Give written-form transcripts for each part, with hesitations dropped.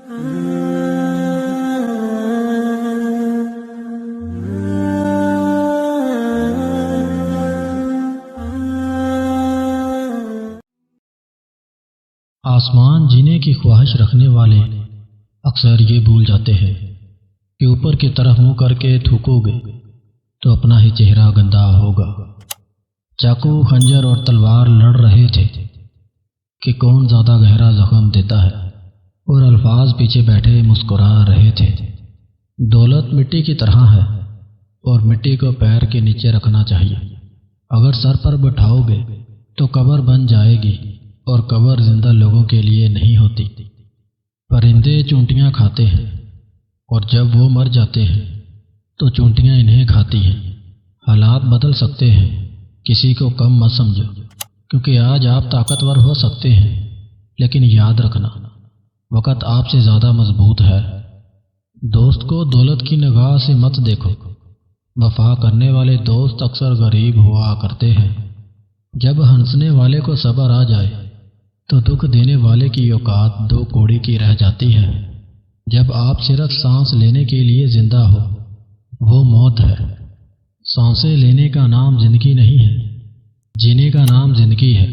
آسمان جینے کی خواہش رکھنے والے اکثر یہ بھول جاتے ہیں کہ اوپر کی طرف منہ کر کے تھوکو گے تو اپنا ہی چہرہ گندا ہوگا۔ چاقو، خنجر اور تلوار لڑ رہے تھے کہ کون زیادہ گہرا زخم دیتا ہے، اور الفاظ پیچھے بیٹھے مسکرا رہے تھے۔ دولت مٹی کی طرح ہے اور مٹی کو پیر کے نیچے رکھنا چاہیے۔ اگر سر پر بٹھاؤ گے تو قبر بن جائے گی، اور قبر زندہ لوگوں کے لیے نہیں ہوتی۔ پرندے چونٹیاں کھاتے ہیں، اور جب وہ مر جاتے ہیں تو چونٹیاں انہیں کھاتی ہیں۔ حالات بدل سکتے ہیں، کسی کو کم مت سمجھو، کیونکہ آج آپ طاقتور ہو سکتے ہیں، لیکن یاد رکھنا وقت آپ سے زیادہ مضبوط ہے۔ دوست کو دولت کی نگاہ سے مت دیکھو۔ وفا کرنے والے دوست اکثر غریب ہوا کرتے ہیں۔ جب ہنسنے والے کو صبر آ جائے تو دکھ دینے والے کی اوقات دو کوڑی کی رہ جاتی ہے۔ جب آپ صرف سانس لینے کے لیے زندہ ہو، وہ موت ہے۔ سانسیں لینے کا نام زندگی نہیں ہے، جینے کا نام زندگی ہے۔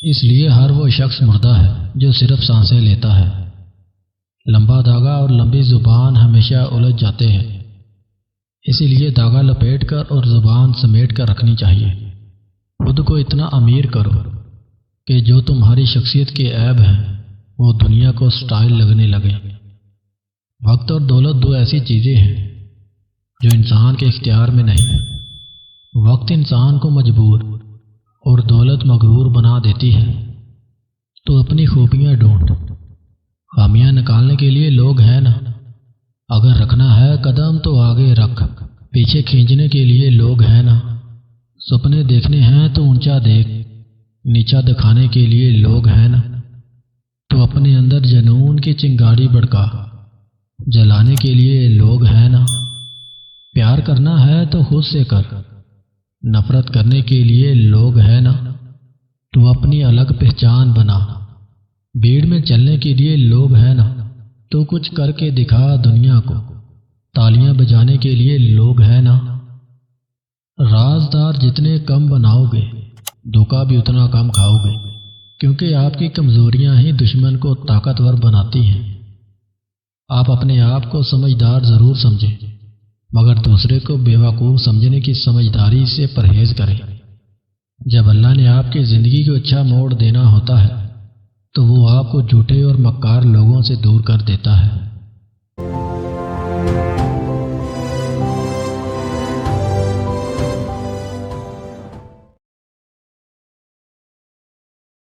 اس لیے ہر وہ شخص مردہ ہے جو صرف سانسیں لیتا ہے۔ لمبا دھاگا اور لمبی زبان ہمیشہ الجھ جاتے ہیں، اسی لیے دھاگا لپیٹ کر اور زبان سمیٹ کر رکھنی چاہیے۔ خود کو اتنا امیر کرو کہ جو تمہاری شخصیت کے عیب ہیں وہ دنیا کو سٹائل لگنے لگے۔ وقت اور دولت دو ایسی چیزیں ہیں جو انسان کے اختیار میں نہیں۔ وقت انسان کو مجبور اور دولت مغرور بنا دیتی ہے۔ تو اپنی خوبیاں ڈھونڈ، خامیاں نکالنے کے لیے لوگ ہیں نا۔ اگر رکھنا ہے قدم تو آگے رکھ، پیچھے کھینچنے کے لیے لوگ ہیں نا۔ سپنے دیکھنے ہیں تو اونچا دیکھ، نیچا دکھانے کے لیے لوگ ہیں نا۔ تو اپنے اندر جنون کی چنگاری بھڑکا، جلانے کے لیے لوگ ہیں نا۔ پیار کرنا ہے تو خود سے کر، نفرت کرنے کے لیے لوگ ہیں نا۔ تو اپنی الگ پہچان بنا، بھیڑ میں چلنے کے لیے لوگ ہیں نا۔ تو کچھ کر کے دکھا دنیا کو، تالیاں بجانے کے لیے لوگ ہیں نا۔ رازدار جتنے کم بناؤ گے، دھوکہ بھی اتنا کم کھاؤ گے، کیونکہ آپ کی کمزوریاں ہی دشمن کو طاقتور بناتی ہیں۔ آپ اپنے آپ کو سمجھدار ضرور سمجھیں، مگر دوسرے کو بیوقوف سمجھنے کی سمجھداری سے پرہیز کریں۔ جب اللہ نے آپ کی زندگی کو اچھا موڑ دینا ہوتا ہے تو وہ آپ کو جھوٹے اور مکار لوگوں سے دور کر دیتا ہے۔